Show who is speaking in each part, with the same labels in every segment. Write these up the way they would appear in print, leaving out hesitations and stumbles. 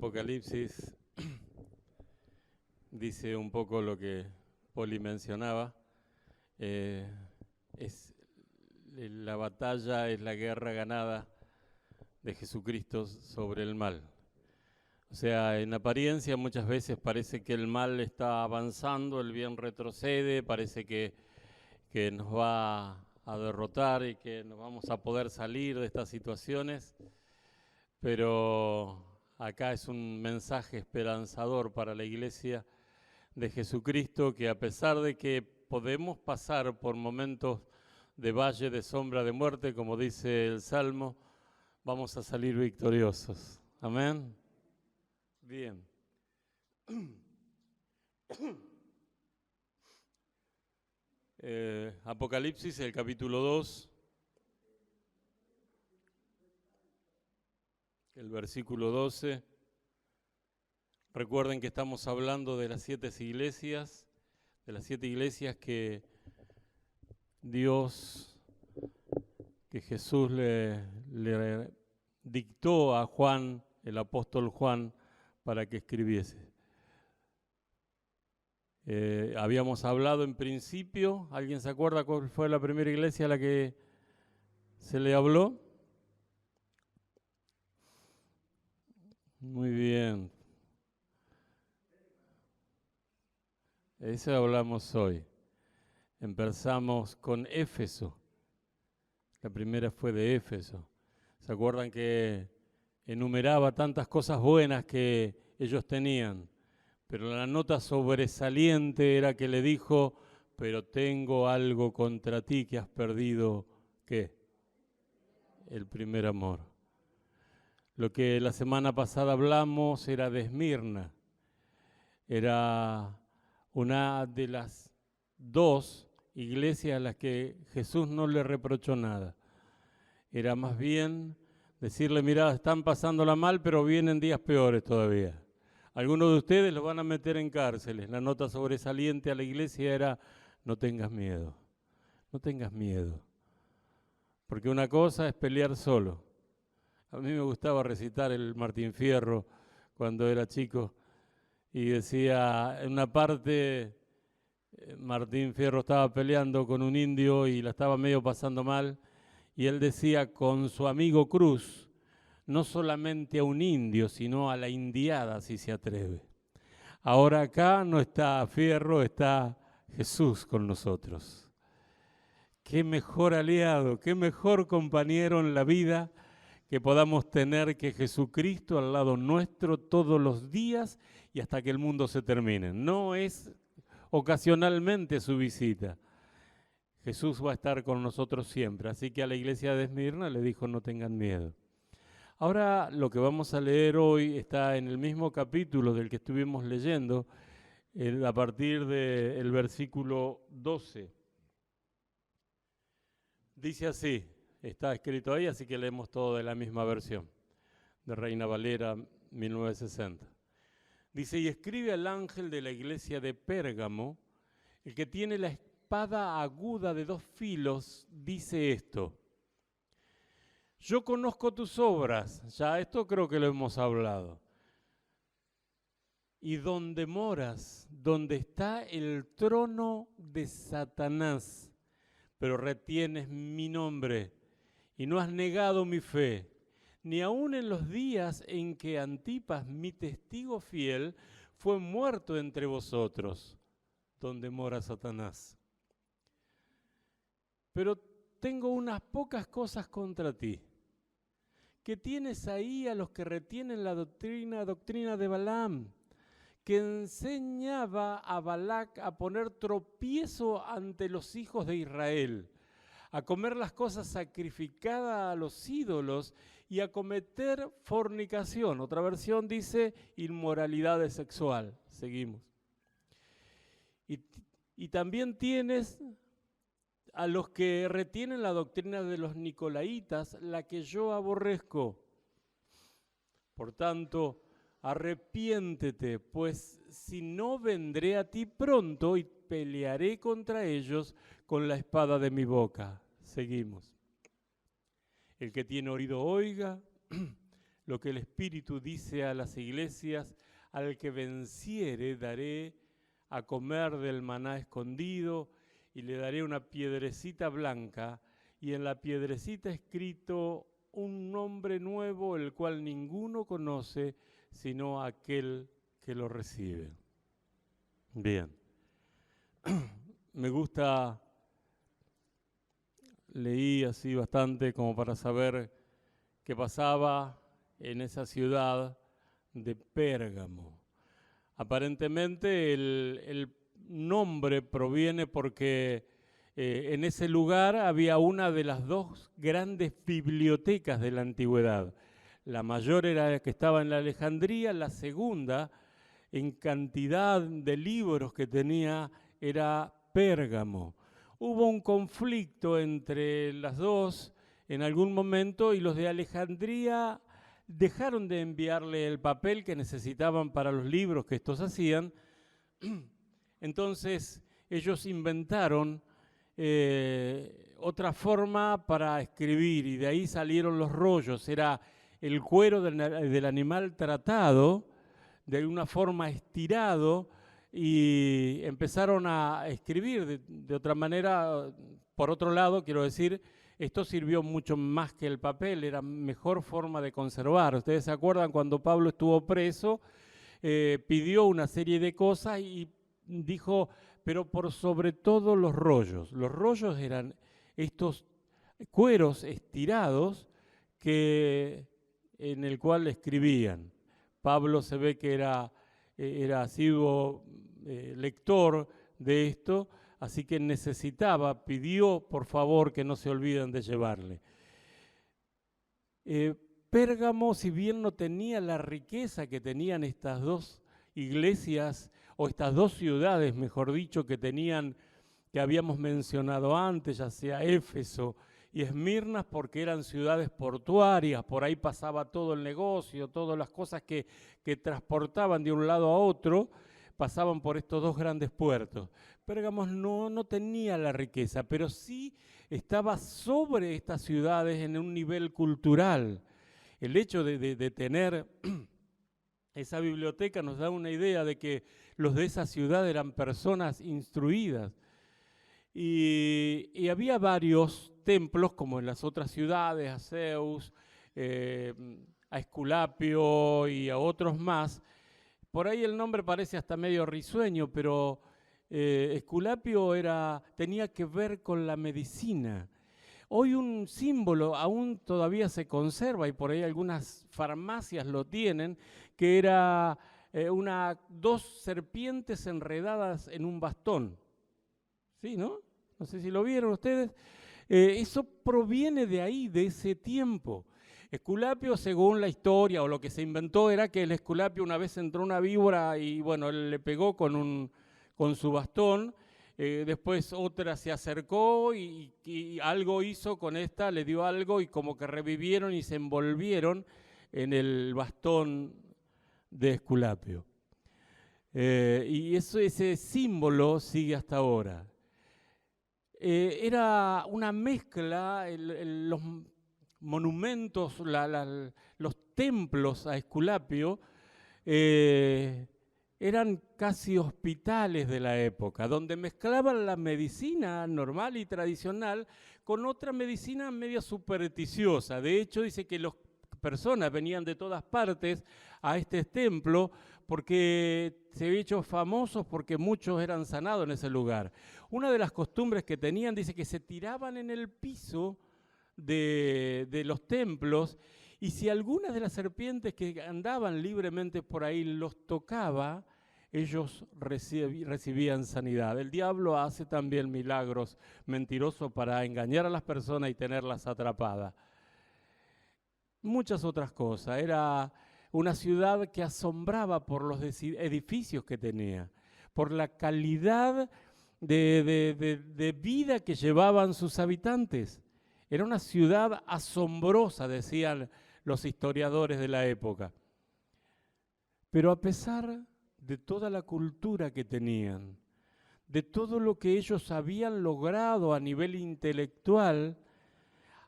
Speaker 1: Apocalipsis dice un poco lo que Poli mencionaba. La batalla es la guerra ganada de Jesucristo sobre el mal. O sea, en apariencia muchas veces parece que el mal está avanzando, el bien retrocede, parece que nos va a derrotar y que nos vamos a poder salir de estas situaciones, pero acá es un mensaje esperanzador para la Iglesia de Jesucristo, que a pesar de que podemos pasar por momentos de valle de sombra de muerte, como dice el Salmo, vamos a salir victoriosos. Amén. Bien. Apocalipsis, el capítulo 2, el versículo 12. Recuerden que estamos hablando de las 7 iglesias, que Jesús le dictó a Juan, el apóstol Juan, para que escribiese. Habíamos hablado en principio, ¿alguien se acuerda cuál fue la primera iglesia a la que se le habló? Muy bien. Eso hablamos hoy. Empezamos con Éfeso. La primera fue de Éfeso. ¿Se acuerdan que enumeraba tantas cosas buenas que ellos tenían? Pero la nota sobresaliente era que le dijo, pero tengo algo contra ti, que has perdido, ¿qué? El primer amor. Lo que la semana pasada hablamos era de Esmirna. Era una de las 2 iglesias a las que Jesús no le reprochó nada. Era más bien decirle, mirá, están pasándola mal, pero vienen días peores todavía. Algunos de ustedes los van a meter en cárceles. La nota sobresaliente a la iglesia era, no tengas miedo, no tengas miedo. Porque una cosa es pelear solo. A mí me gustaba recitar el Martín Fierro cuando era chico y decía, en una parte, Martín Fierro estaba peleando con un indio y la estaba medio pasando mal y él decía con su amigo Cruz, no solamente a un indio, sino a la indiada, si se atreve. Ahora acá no está Fierro, está Jesús con nosotros. Qué mejor aliado, qué mejor compañero en la vida que podamos tener que Jesucristo al lado nuestro todos los días y hasta que el mundo se termine. No es ocasionalmente su visita. Jesús va a estar con nosotros siempre. Así que a la iglesia de Esmirna le dijo, no tengan miedo. Ahora lo que vamos a leer hoy está en el mismo capítulo del que estuvimos leyendo, a partir del versículo 12. Dice así, está escrito ahí, así que leemos todo de la misma versión, de Reina Valera 1960. Dice, y escribe al ángel de la iglesia de Pérgamo, el que tiene la espada aguda de 2 filos, dice esto. Yo conozco tus obras, ya esto creo que lo hemos hablado. Y donde moras, donde está el trono de Satanás, pero retienes mi nombre y no has negado mi fe, ni aun en los días en que Antipas, mi testigo fiel, fue muerto entre vosotros, donde mora Satanás. Pero tengo unas pocas cosas contra ti, que tienes ahí a los que retienen la doctrina de Balaam, que enseñaba a Balac a poner tropiezo ante los hijos de Israel, a comer las cosas sacrificadas a los ídolos y a cometer fornicación. Otra versión dice inmoralidad sexual. Seguimos. Y también tienes a los que retienen la doctrina de los nicolaitas, la que yo aborrezco. Por tanto, arrepiéntete, pues si no vendré a ti pronto y pelearé contra ellos con la espada de mi boca. Seguimos. El que tiene oído oiga lo que el Espíritu dice a las iglesias: al que venciere daré a comer del maná escondido, y le daré una piedrecita blanca, y en la piedrecita escrito un nombre nuevo, el cual ninguno conoce, sino aquel que lo recibe. Bien. Me gusta, leí así bastante como para saber qué pasaba en esa ciudad de Pérgamo. Aparentemente el nombre proviene porque en ese lugar había una de las dos grandes bibliotecas de la antigüedad. La mayor era la que estaba en la Alejandría, la segunda en cantidad de libros que tenía era Pérgamo. Hubo un conflicto entre las dos en algún momento y los de Alejandría dejaron de enviarle el papel que necesitaban para los libros que estos hacían. Entonces ellos inventaron otra forma para escribir y de ahí salieron los rollos. Era el cuero del animal tratado de una forma estirado y empezaron a escribir de otra manera. Por otro lado, quiero decir, esto sirvió mucho más que el papel, era mejor forma de conservar. Ustedes se acuerdan cuando Pablo estuvo preso, pidió una serie de cosas y dijo, pero por sobre todo los rollos. Los rollos eran estos cueros estirados en el cual escribían. Pablo se ve que era asiduo lector de esto, así que pidió por favor que no se olviden de llevarle. Pérgamo, si bien no tenía la riqueza que tenían estas dos iglesias, o estas dos ciudades, mejor dicho, que habíamos mencionado antes, ya sea Éfeso y Esmirna, porque eran ciudades portuarias, por ahí pasaba todo el negocio, todas las cosas que transportaban de un lado a otro, pasaban por estos dos grandes puertos. Pérgamo no tenía la riqueza, pero sí estaba sobre estas ciudades en un nivel cultural. El hecho de tener esa biblioteca nos da una idea de que los de esa ciudad eran personas instruidas. Y había varios templos, como en las otras ciudades, a Zeus, a Esculapio y a otros más. Por ahí el nombre parece hasta medio risueño, pero Esculapio tenía que ver con la medicina. Hoy un símbolo aún todavía se conserva, y por ahí algunas farmacias lo tienen, que era dos serpientes enredadas en un bastón. ¿Sí, no? No sé si lo vieron ustedes. Eso proviene de ahí, de ese tiempo. Esculapio, según la historia o lo que se inventó, era que el Esculapio una vez entró una víbora y bueno, él le pegó con su bastón. Después otra se acercó y algo hizo con esta, le dio algo y como que revivieron y se envolvieron en el bastón de Esculapio. Y ese símbolo sigue hasta ahora. Era una mezcla, los monumentos, los templos a Esculapio eran casi hospitales de la época, donde mezclaban la medicina normal y tradicional con otra medicina media supersticiosa. De hecho, dice que las personas venían de todas partes a este templo porque se había hecho famosos porque muchos eran sanados en ese lugar. Una de las costumbres que tenían, dice que se tiraban en el piso de los templos, y si algunas de las serpientes que andaban libremente por ahí los tocaba, ellos recibían sanidad. El diablo hace también milagros mentirosos para engañar a las personas y tenerlas atrapadas. Muchas otras cosas. Era una ciudad que asombraba por los edificios que tenía, por la calidad de vida que llevaban sus habitantes. Era una ciudad asombrosa, decían los historiadores de la época. Pero a pesar de toda la cultura que tenían, de todo lo que ellos habían logrado a nivel intelectual,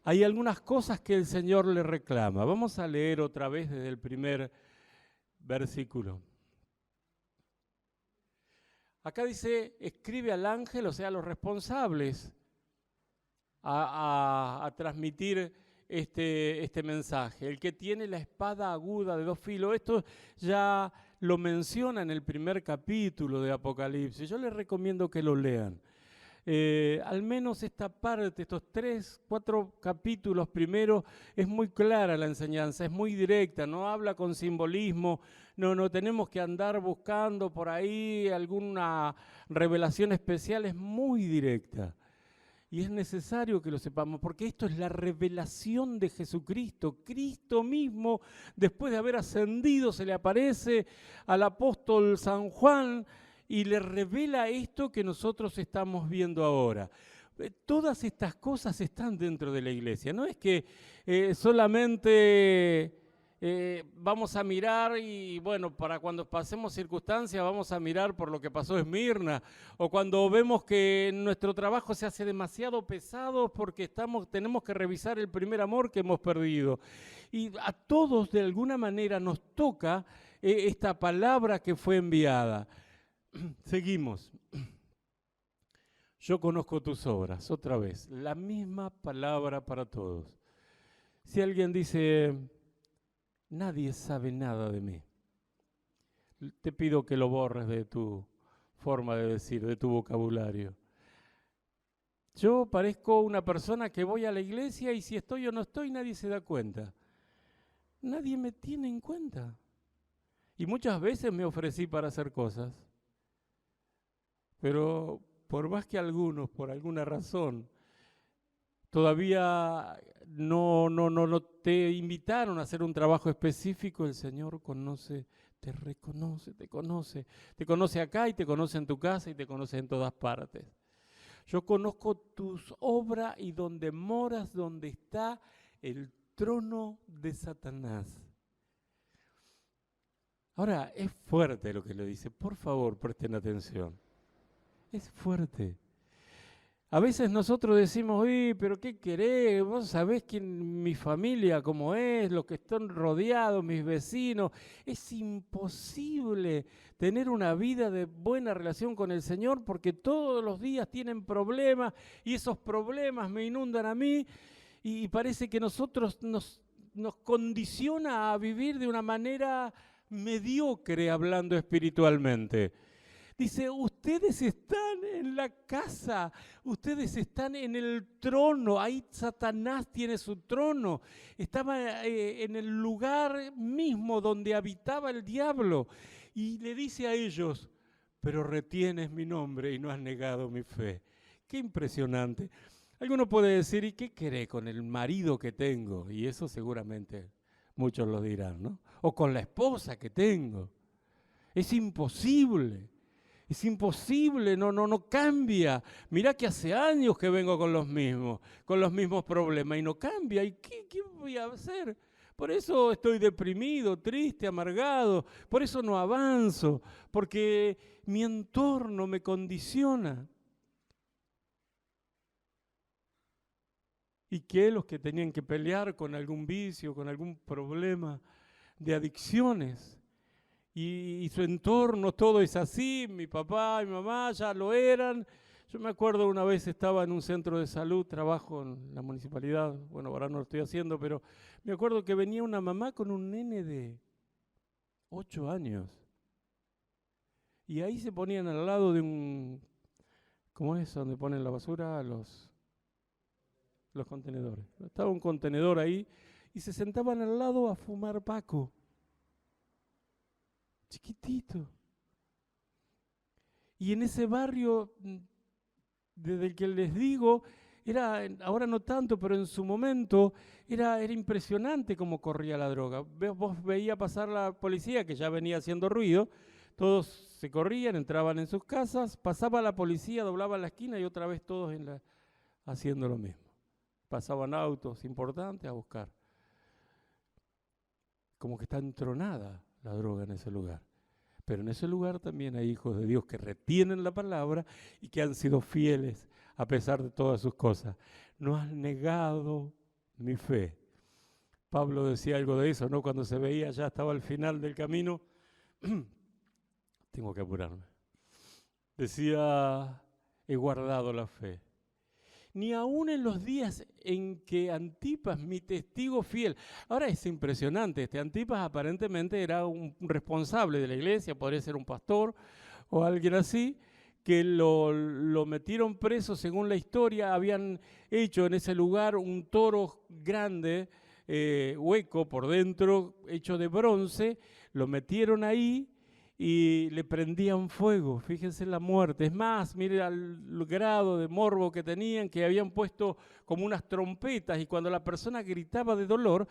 Speaker 1: hay algunas cosas que el Señor le reclama. Vamos a leer otra vez desde el primer versículo. Acá dice, escribe al ángel, o sea, a los responsables, a transmitir este mensaje. El que tiene la espada aguda de dos filos, esto ya lo menciona en el primer capítulo de Apocalipsis. Yo les recomiendo que lo lean. Al menos esta parte, estos 3, 4 capítulos primero, es muy clara la enseñanza, es muy directa, no habla con simbolismo, no tenemos que andar buscando por ahí alguna revelación especial, es muy directa. Y es necesario que lo sepamos, porque esto es la revelación de Jesucristo. Cristo mismo, después de haber ascendido, se le aparece al apóstol San Juan y le revela esto que nosotros estamos viendo ahora. Todas estas cosas están dentro de la iglesia. No es que solamente vamos a mirar y bueno, para cuando pasemos circunstancias vamos a mirar por lo que pasó en Esmirna, o cuando vemos que nuestro trabajo se hace demasiado pesado porque tenemos que revisar el primer amor que hemos perdido. Y a todos de alguna manera nos toca esta palabra que fue enviada. Seguimos. Yo conozco tus obras, otra vez, la misma palabra para todos. Si alguien dice, nadie sabe nada de mí, te pido que lo borres de tu forma de decir, de tu vocabulario. Yo parezco una persona que voy a la iglesia y si estoy o no estoy, nadie se da cuenta. Nadie me tiene en cuenta. Y muchas veces me ofrecí para hacer cosas. Pero por más que algunos, por alguna razón, todavía no te invitaron a hacer un trabajo específico, el Señor conoce, te reconoce, te conoce acá y te conoce en tu casa y te conoce en todas partes. Yo conozco tus obras y donde moras, donde está el trono de Satanás. Ahora, es fuerte lo que le dice, por favor, presten atención. Es fuerte. A veces nosotros decimos, pero ¿qué querés? Vos sabés quién mi familia cómo es, los que están rodeados, mis vecinos. Es imposible tener una vida de buena relación con el Señor porque todos los días tienen problemas y esos problemas me inundan a mí y parece que nosotros nos condiciona a vivir de una manera mediocre hablando espiritualmente. Dice, ustedes están en la casa, ustedes están en el trono, ahí Satanás tiene su trono, estaba en el lugar mismo donde habitaba el diablo y le dice a ellos, pero retienes mi nombre y no has negado mi fe. Qué impresionante. Alguno puede decir, ¿y qué querés con el marido que tengo? Y eso seguramente muchos lo dirán, ¿no? O con la esposa que tengo. Es imposible. Es imposible, no cambia. Mirá que hace años que vengo con los mismos problemas y no cambia. ¿Y qué voy a hacer? Por eso estoy deprimido, triste, amargado. Por eso no avanzo, porque mi entorno me condiciona. ¿Y qué? Los que tenían que pelear con algún vicio, con algún problema de adicciones. Y su entorno todo es así, mi papá y mi mamá ya lo eran. Yo me acuerdo una vez estaba en un centro de salud, trabajo en la municipalidad, bueno, ahora no lo estoy haciendo, pero me acuerdo que venía una mamá con un nene de 8 años. Y ahí se ponían al lado de un, ¿cómo es? Donde ponen la basura, los contenedores. Estaba un contenedor ahí y se sentaban al lado a fumar paco. Chiquitito. Y en ese barrio, desde el que les digo, ahora no tanto, pero en su momento era impresionante cómo corría la droga. Vos veías pasar la policía, que ya venía haciendo ruido, todos se corrían, entraban en sus casas, pasaba la policía, doblaba la esquina y otra vez todos haciendo lo mismo. Pasaban autos importantes a buscar. Como que está entronada la droga en ese lugar. Pero en ese lugar también hay hijos de Dios que retienen la palabra y que han sido fieles a pesar de todas sus cosas. No has negado mi fe. Pablo decía algo de eso, ¿no? Cuando se veía ya estaba al final del camino. Tengo que apurarme. Decía, he guardado la fe. Ni aún en los días en que Antipas, mi testigo fiel. Ahora es impresionante, Antipas aparentemente era un responsable de la iglesia, podría ser un pastor o alguien así, que lo metieron preso según la historia, habían hecho en ese lugar un toro grande, hueco por dentro, hecho de bronce, lo metieron ahí y le prendían fuego. Fíjense la muerte. Es más, mire al grado de morbo que tenían, que habían puesto como unas trompetas y cuando la persona gritaba de dolor,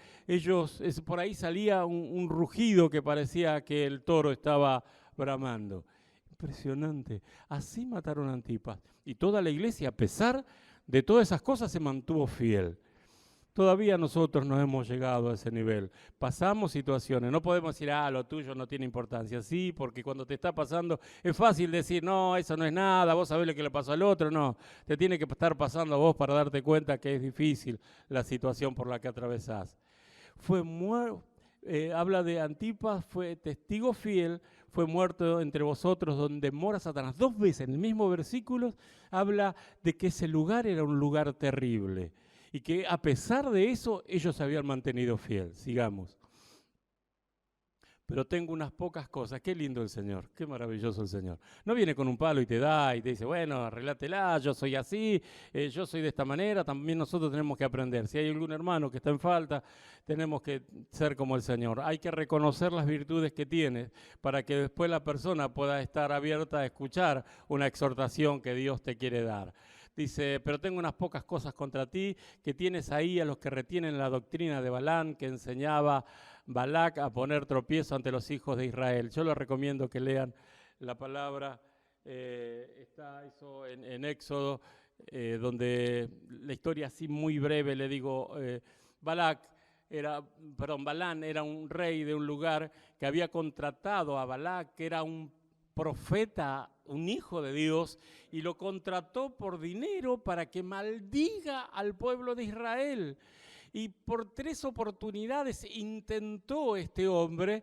Speaker 1: por ahí salía un rugido que parecía que el toro estaba bramando. Impresionante. Así mataron a Antipas. Y toda la iglesia, a pesar de todas esas cosas, se mantuvo fiel. Todavía nosotros no hemos llegado a ese nivel. Pasamos situaciones, no podemos decir, lo tuyo no tiene importancia. Sí, porque cuando te está pasando es fácil decir, no, eso no es nada, vos sabés lo que le pasó al otro. No, te tiene que estar pasando a vos para darte cuenta que es difícil la situación por la que atravesás. Habla de Antipas, fue testigo fiel, fue muerto entre vosotros donde mora Satanás. 2 veces en el mismo versículo habla de que ese lugar era un lugar terrible. Y que a pesar de eso, ellos se habían mantenido fiel. Sigamos. Pero tengo unas pocas cosas. Qué lindo el Señor, qué maravilloso el Señor. No viene con un palo y te da y te dice, bueno, arreglátela, yo soy así, yo soy de esta manera. También nosotros tenemos que aprender. Si hay algún hermano que está en falta, tenemos que ser como el Señor. Hay que reconocer las virtudes que tiene para que después la persona pueda estar abierta a escuchar una exhortación que Dios te quiere dar. Dice, pero tengo unas pocas cosas contra ti, que tienes ahí a los que retienen la doctrina de Balaam, que enseñaba Balac a poner tropiezo ante los hijos de Israel. Yo les recomiendo que lean la palabra, está eso en Éxodo, donde la historia así muy breve, le digo, Balaam era un rey de un lugar que había contratado a Balac, que era un profeta, un hijo de Dios, y lo contrató por dinero para que maldiga al pueblo de Israel. Y por 3 oportunidades intentó este hombre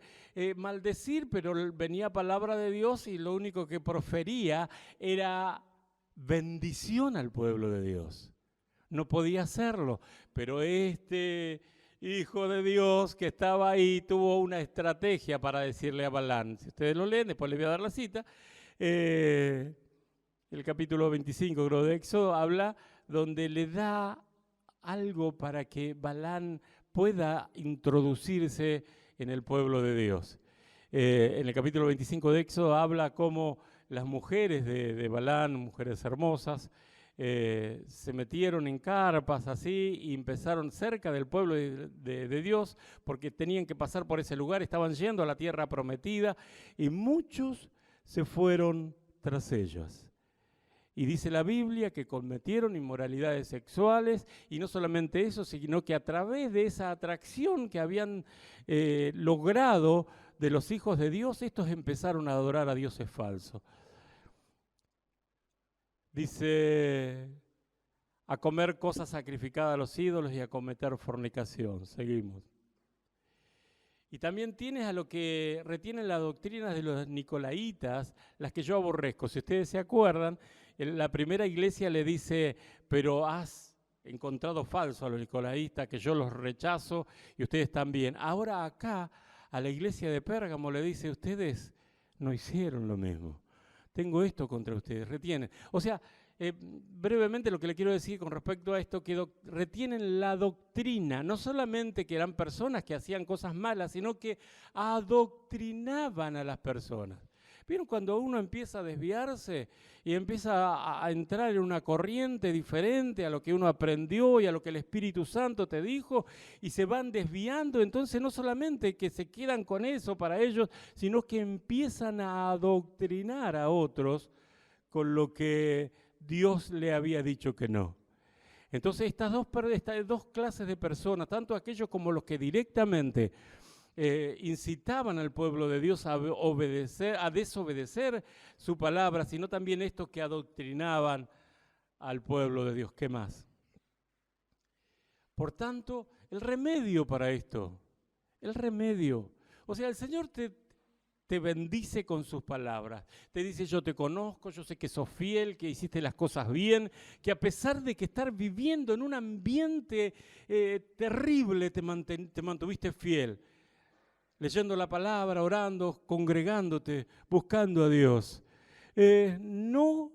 Speaker 1: maldecir, pero venía palabra de Dios y lo único que profería era bendición al pueblo de Dios. No podía hacerlo, pero este hijo de Dios que estaba ahí tuvo una estrategia para decirle a Balaam. Si ustedes lo leen, después les voy a dar la cita. El capítulo 25, creo, de Éxodo habla donde le da algo para que Balaam pueda introducirse en el pueblo de Dios. En el capítulo 25 de Éxodo habla cómo las mujeres de Balaam, mujeres hermosas, se metieron en carpas así y empezaron cerca del pueblo de Dios porque tenían que pasar por ese lugar, estaban yendo a la tierra prometida y muchos se fueron tras ellas. Y dice la Biblia que cometieron inmoralidades sexuales y no solamente eso, sino que a través de esa atracción que habían logrado de los hijos de Dios, estos empezaron a adorar a dioses falsos. Dice, a comer cosas sacrificadas a los ídolos y a cometer fornicación. Seguimos. Y también tienes a lo que retienen las doctrinas de los nicolaitas, las que yo aborrezco. Si ustedes se acuerdan, la primera iglesia le dice, pero has encontrado falso a los nicolaitas, que yo los rechazo y ustedes también. Ahora acá, a la iglesia de Pérgamo le dice, ustedes no hicieron lo mismo. Tengo esto contra ustedes, retienen. O sea, brevemente lo que le quiero decir con respecto a esto, que retienen la doctrina, no solamente que eran personas que hacían cosas malas, sino que adoctrinaban a las personas. ¿Vieron cuando uno empieza a desviarse y empieza a entrar en una corriente diferente a lo que uno aprendió y a lo que el Espíritu Santo te dijo y se van desviando? Entonces no solamente que se quedan con eso para ellos, sino que empiezan a adoctrinar a otros con lo que Dios le había dicho que no. Entonces estas dos clases de personas, tanto aquellos como los que directamente incitaban al pueblo de Dios a desobedecer su palabra, sino también estos que adoctrinaban al pueblo de Dios. ¿Qué más? Por tanto, el remedio para esto, el remedio. O sea, el Señor te bendice con sus palabras. Te dice, yo te conozco, yo sé que sos fiel, que hiciste las cosas bien, que a pesar de que estar viviendo en un ambiente terrible, te mantuviste fiel. Leyendo la palabra, orando, congregándote, buscando a Dios. No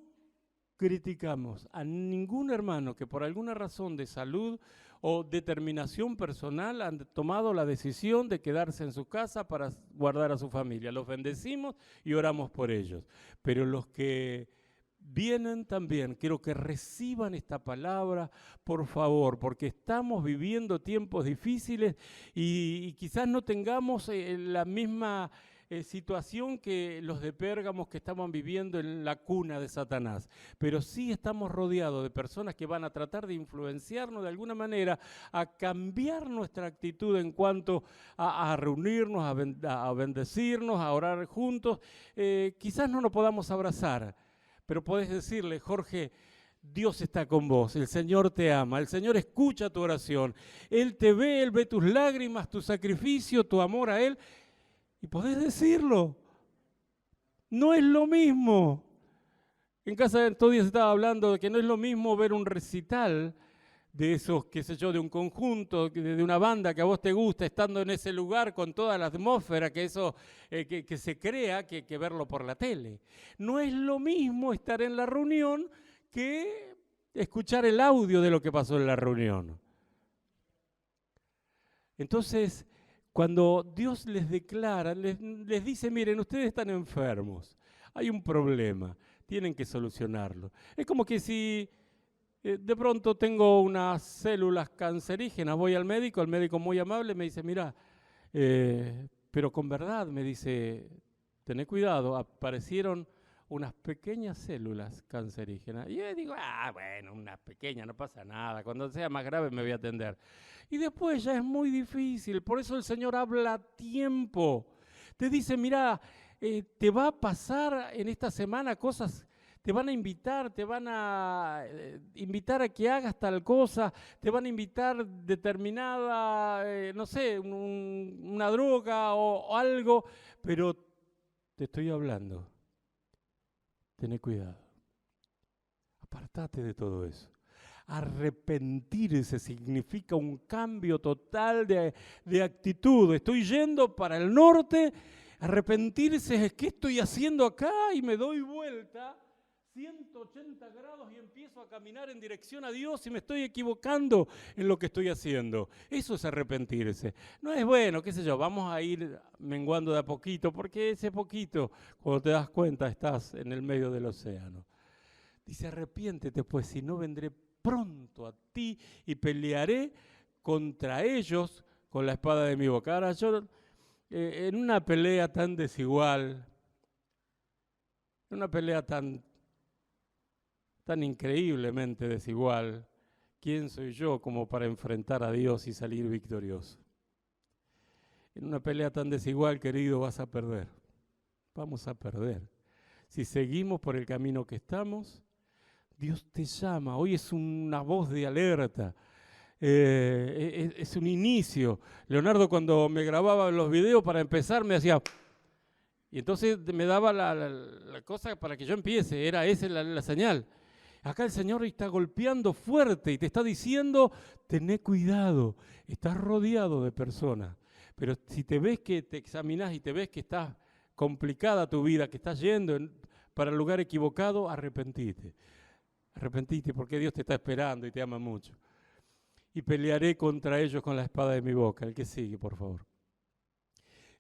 Speaker 1: criticamos a ningún hermano que por alguna razón de salud o determinación personal han tomado la decisión de quedarse en su casa para guardar a su familia. Los bendecimos y oramos por ellos. Pero los que vienen también, quiero que reciban esta palabra, por favor, porque estamos viviendo tiempos difíciles y quizás no tengamos la misma situación que los de Pérgamos que estaban viviendo en la cuna de Satanás. Pero sí estamos rodeados de personas que van a tratar de influenciarnos de alguna manera a cambiar nuestra actitud en cuanto a reunirnos, a bendecirnos, a orar juntos. Quizás no nos podamos abrazar, pero podés decirle, Jorge, Dios está con vos, el Señor te ama, el Señor escucha tu oración, Él te ve, Él ve tus lágrimas, tu sacrificio, tu amor a Él. Y podés decirlo. No es lo mismo. En casa estos días estaba hablando de que no es lo mismo ver un recital de esos, qué sé yo, de un conjunto, de una banda que a vos te gusta, estando en ese lugar con toda la atmósfera que eso que se crea, que verlo por la tele. No es lo mismo estar en la reunión que escuchar el audio de lo que pasó en la reunión. Entonces, cuando Dios les declara, les dice, miren, ustedes están enfermos, hay un problema, tienen que solucionarlo. Es como que si de pronto tengo unas células cancerígenas, voy al médico, el médico muy amable me dice, mira, pero con verdad, me dice, tené cuidado, aparecieron unas pequeñas células cancerígenas. Y yo digo, bueno, unas pequeñas, no pasa nada, cuando sea más grave me voy a atender. Y después ya es muy difícil, por eso el Señor habla a tiempo. Te dice, mira, te va a pasar en esta semana cosas, te van a invitar a que hagas tal cosa, te van a invitar determinada, no sé, una droga o algo, pero te estoy hablando. Tené cuidado. Apartate de todo eso. Arrepentirse significa un cambio total de actitud. Estoy yendo para el norte, arrepentirse es ¿qué estoy haciendo acá? Y me doy vuelta 180 grados y empiezo a caminar en dirección a Dios y me estoy equivocando en lo que estoy haciendo. Eso es arrepentirse. No es bueno, qué sé yo, vamos a ir menguando de a poquito, porque ese poquito, cuando te das cuenta, estás en el medio del océano. Dice, arrepiéntete, pues si no vendré pronto a ti y pelearé contra ellos con la espada de mi boca. Ahora yo, en una pelea tan desigual, en una pelea tan increíblemente desigual, ¿quién soy yo como para enfrentar a Dios y salir victorioso? En una pelea tan desigual, querido, vas a perder. Vamos a perder. Si seguimos por el camino que estamos, Dios te llama. Hoy es una voz de alerta. Es un inicio. Leonardo, cuando me grababa los videos para empezar, me hacía... Y entonces me daba la cosa para que yo empiece. Era esa la señal. Acá el Señor está golpeando fuerte y te está diciendo, tené cuidado. Estás rodeado de personas. Pero si te ves que te examinás y te ves que estás complicada tu vida, que estás yendo para el lugar equivocado, arrepentite. Arrepentite porque Dios te está esperando y te ama mucho. Y pelearé contra ellos con la espada de mi boca. El que sigue, por favor.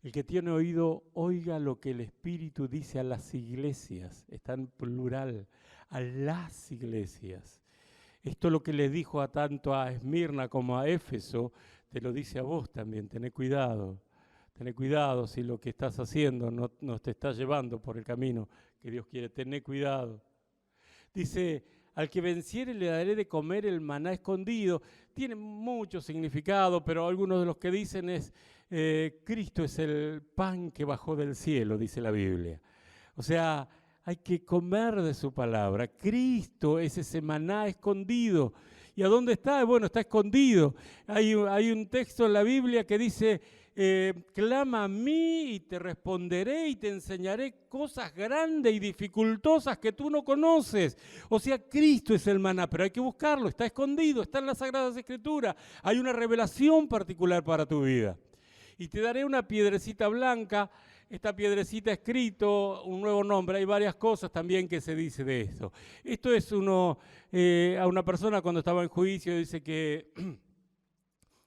Speaker 1: El que tiene oído, oiga lo que el Espíritu dice a las iglesias. Está en plural, a las iglesias. Esto es lo que le dijo tanto a Esmirna como a Éfeso, te lo dice a vos también. Tené cuidado si lo que estás haciendo no te está llevando por el camino que Dios quiere. Tené cuidado. Dice, al que venciere le daré de comer el maná escondido. Tiene mucho significado, pero algunos de los que dicen es, Cristo es el pan que bajó del cielo, dice la Biblia. O sea, hay que comer de su palabra. Cristo es ese maná escondido. ¿Y a dónde está? Bueno, está escondido. Hay un texto en la Biblia que dice, clama a mí y te responderé y te enseñaré cosas grandes y dificultosas que tú no conoces. O sea, Cristo es el maná, pero hay que buscarlo, está escondido, está en las Sagradas Escrituras. Hay una revelación particular para tu vida. Y te daré una piedrecita blanca. Esta piedrecita ha escrito un nuevo nombre. Hay varias cosas también que se dice de esto. Esto es a una persona cuando estaba en juicio, dice que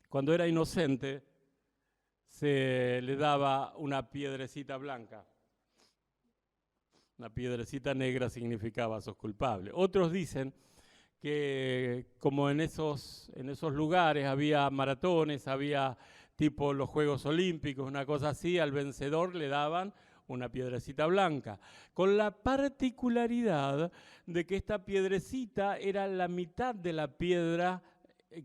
Speaker 1: cuando era inocente se le daba una piedrecita blanca. Una piedrecita negra significaba sos culpable. Otros dicen que como en esos lugares había maratones, había tipo los Juegos Olímpicos, una cosa así, al vencedor le daban una piedrecita blanca, con la particularidad de que esta piedrecita era la mitad de la piedra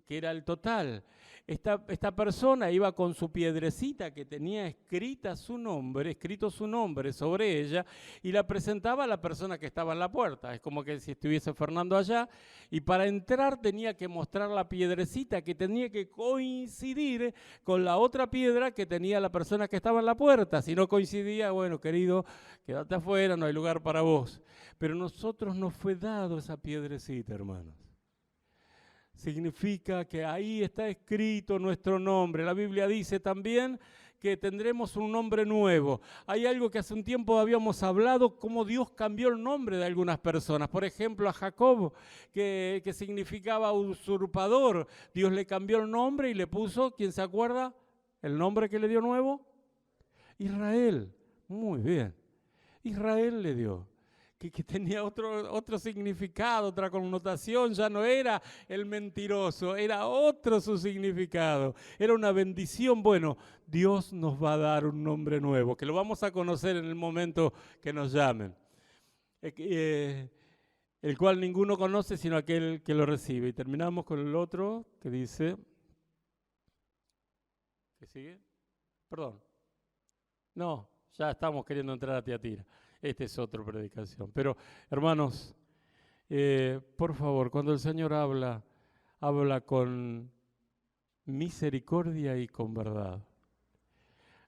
Speaker 1: que era el total. Esta persona iba con su piedrecita que tenía escrito su nombre sobre ella y la presentaba a la persona que estaba en la puerta. Es como que si estuviese Fernando allá y para entrar tenía que mostrar la piedrecita que tenía que coincidir con la otra piedra que tenía la persona que estaba en la puerta. Si no coincidía, bueno, querido, quédate afuera, no hay lugar para vos. Pero a nosotros nos fue dado esa piedrecita, hermanos. Significa que ahí está escrito nuestro nombre. La Biblia dice también que tendremos un nombre nuevo. Hay algo que hace un tiempo habíamos hablado, cómo Dios cambió el nombre de algunas personas. Por ejemplo, a Jacob, que significaba usurpador. Dios le cambió el nombre y le puso, ¿quién se acuerda? ¿El nombre que le dio nuevo? Israel. Muy bien. Israel le dio. Que tenía otro significado, otra connotación, ya no era el mentiroso, era otro su significado, era una bendición. Bueno, Dios nos va a dar un nombre nuevo, que lo vamos a conocer en el momento que nos llamen, el cual ninguno conoce sino aquel que lo recibe. Y terminamos con el otro que dice, ¿qué sigue? Perdón, no, ya estamos queriendo entrar a Tiatira. Esta es otra predicación. Pero, hermanos, por favor, cuando el Señor habla con misericordia y con verdad.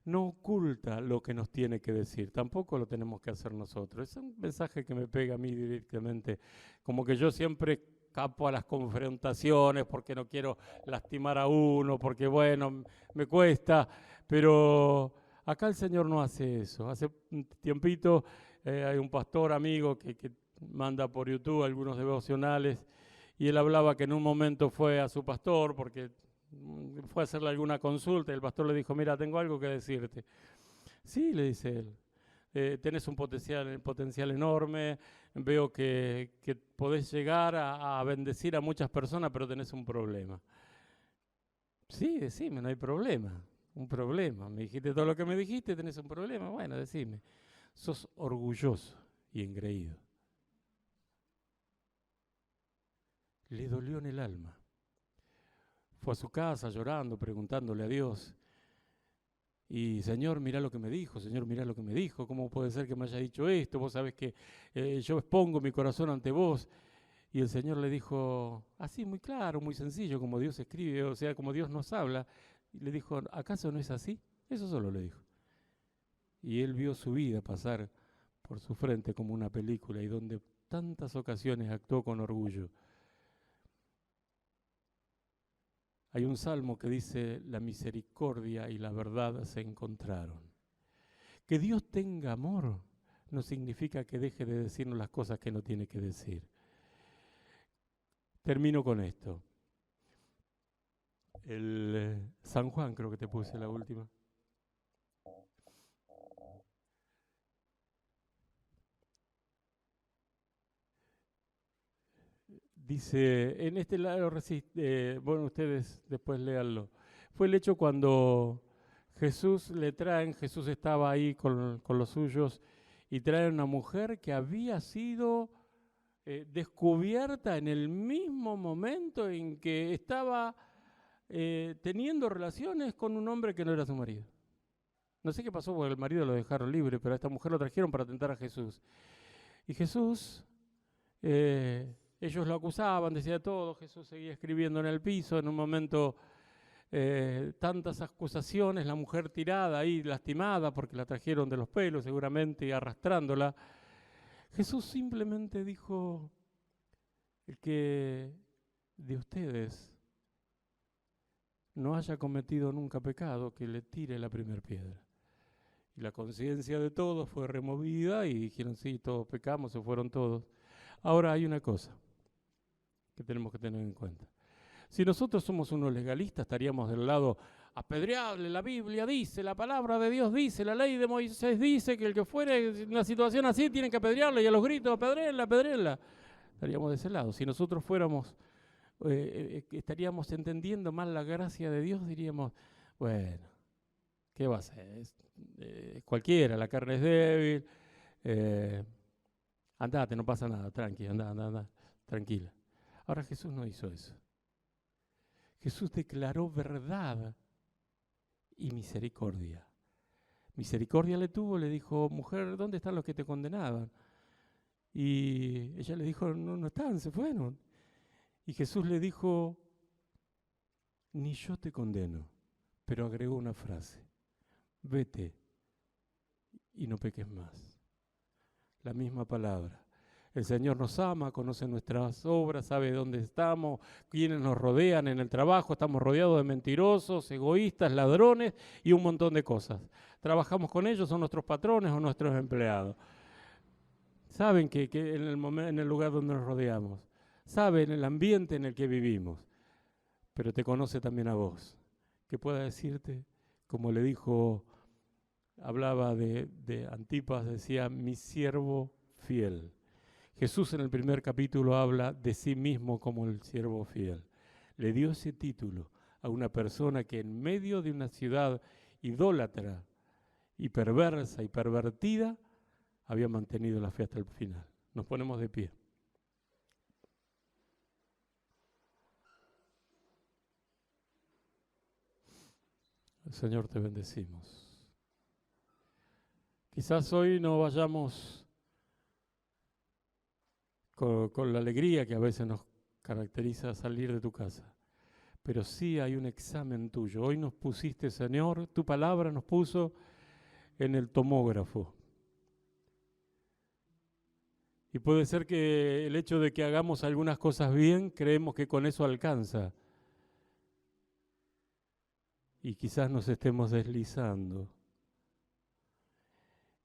Speaker 1: No oculta lo que nos tiene que decir, tampoco lo tenemos que hacer nosotros. Es un mensaje que me pega a mí directamente, como que yo siempre escapo a las confrontaciones porque no quiero lastimar a uno, porque bueno, me cuesta, pero acá el Señor no hace eso. Hace un tiempito hay un pastor amigo que manda por YouTube algunos devocionales y él hablaba que en un momento fue a su pastor porque fue a hacerle alguna consulta y el pastor le dijo, mira, tengo algo que decirte. Sí, le dice él, tenés un potencial enorme, veo que podés llegar a bendecir a muchas personas, pero tenés un problema. Sí, decime, no hay problema. Un problema. Me dijiste todo lo que me dijiste, tenés un problema. Bueno, decime. Sos orgulloso y engreído. Le dolió en el alma. Fue a su casa llorando, preguntándole a Dios. Y Señor, mirá lo que me dijo, Señor, mirá lo que me dijo. ¿Cómo puede ser que me haya dicho esto? Vos sabés que yo expongo mi corazón ante vos. Y el Señor le dijo, así muy claro, muy sencillo, como Dios escribe, o sea, como Dios nos habla. Y le dijo, ¿acaso no es así? Eso solo le dijo. Y él vio su vida pasar por su frente como una película y donde tantas ocasiones actuó con orgullo. Hay un salmo que dice, la misericordia y la verdad se encontraron. Que Dios tenga amor no significa que deje de decirnos las cosas que no tiene que decir. Termino con esto. El San Juan creo que te puse la última. Dice, en este lado, bueno, ustedes después léanlo. Fue el hecho cuando Jesús estaba ahí con los suyos y traen una mujer que había sido descubierta en el mismo momento en que estaba teniendo relaciones con un hombre que no era su marido. No sé qué pasó porque el marido lo dejaron libre, pero a esta mujer lo trajeron para tentar a Jesús. Y Jesús Ellos lo acusaban, decía todo, Jesús seguía escribiendo en el piso, en un momento tantas acusaciones, la mujer tirada ahí, lastimada, porque la trajeron de los pelos seguramente y arrastrándola. Jesús simplemente dijo, el que de ustedes no haya cometido nunca pecado, que le tire la primera piedra. Y la conciencia de todos fue removida y dijeron, sí, todos pecamos, se fueron todos. Ahora hay una cosa que tenemos que tener en cuenta. Si nosotros somos unos legalistas, estaríamos del lado apedreable. La Biblia dice, la palabra de Dios dice, la ley de Moisés dice que el que fuere en una situación así tiene que apedrearle y a los gritos, apedréenla, apedréenla. Estaríamos de ese lado. Si nosotros fuéramos, estaríamos entendiendo mal la gracia de Dios, diríamos, bueno, ¿qué va a ser? Cualquiera, la carne es débil, andate, no pasa nada, tranqui, anda, tranquila. Ahora Jesús no hizo eso. Jesús declaró verdad y misericordia. Misericordia le tuvo, le dijo, mujer, ¿dónde están los que te condenaban? Y ella le dijo, no están, se fueron. Y Jesús le dijo, ni yo te condeno, pero agregó una frase, vete y no peques más. La misma palabra. El Señor nos ama, conoce nuestras obras, sabe dónde estamos, quiénes nos rodean en el trabajo. Estamos rodeados de mentirosos, egoístas, ladrones y un montón de cosas. Trabajamos con ellos, son nuestros patrones o nuestros empleados. Saben que en el lugar donde nos rodeamos, saben el ambiente en el que vivimos, pero te conoce también a vos. Que pueda decirte, como le dijo, hablaba de Antipas, decía, mi siervo fiel. Jesús en el primer capítulo habla de sí mismo como el siervo fiel. Le dio ese título a una persona que en medio de una ciudad idólatra y perversa y pervertida había mantenido la fe hasta el final. Nos ponemos de pie. Señor, te bendecimos. Quizás hoy no vayamos con la alegría que a veces nos caracteriza a salir de tu casa. Pero sí hay un examen tuyo. Hoy nos pusiste, Señor, tu palabra nos puso en el tomógrafo. Y puede ser que el hecho de que hagamos algunas cosas bien, creemos que con eso alcanza. Y quizás nos estemos deslizando.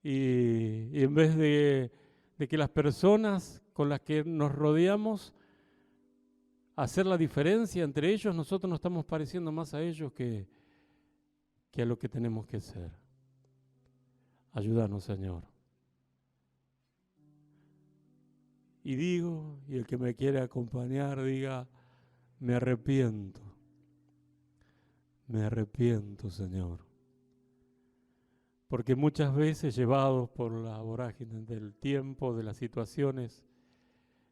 Speaker 1: Y en vez de que las personas con las que nos rodeamos, hacer la diferencia entre ellos, nosotros nos estamos pareciendo más a ellos que a lo que tenemos que ser. Ayúdanos, Señor. Y digo, y el que me quiere acompañar diga, me arrepiento, Señor. Porque muchas veces, llevados por la vorágine del tiempo, de las situaciones,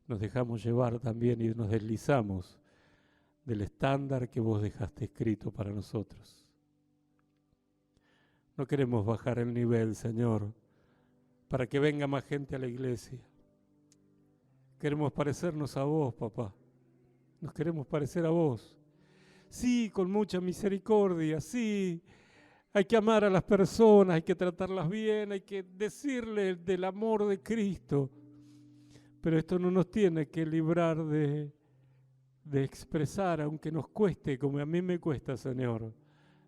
Speaker 1: nos dejamos llevar también y nos deslizamos del estándar que vos dejaste escrito para nosotros. No queremos bajar el nivel, Señor, para que venga más gente a la iglesia. Queremos parecernos a vos, papá. Nos queremos parecer a vos. Sí, con mucha misericordia, sí. Hay que amar a las personas, hay que tratarlas bien, hay que decirles del amor de Cristo. Pero esto no nos tiene que librar de expresar, aunque nos cueste, como a mí me cuesta, Señor,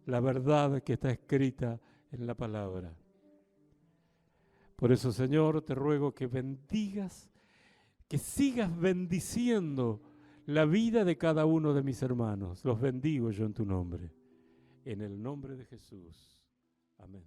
Speaker 1: la verdad que está escrita en la palabra. Por eso, Señor, te ruego que bendigas, que sigas bendiciendo la vida de cada uno de mis hermanos. Los bendigo yo en tu nombre. En el nombre de Jesús. Amén.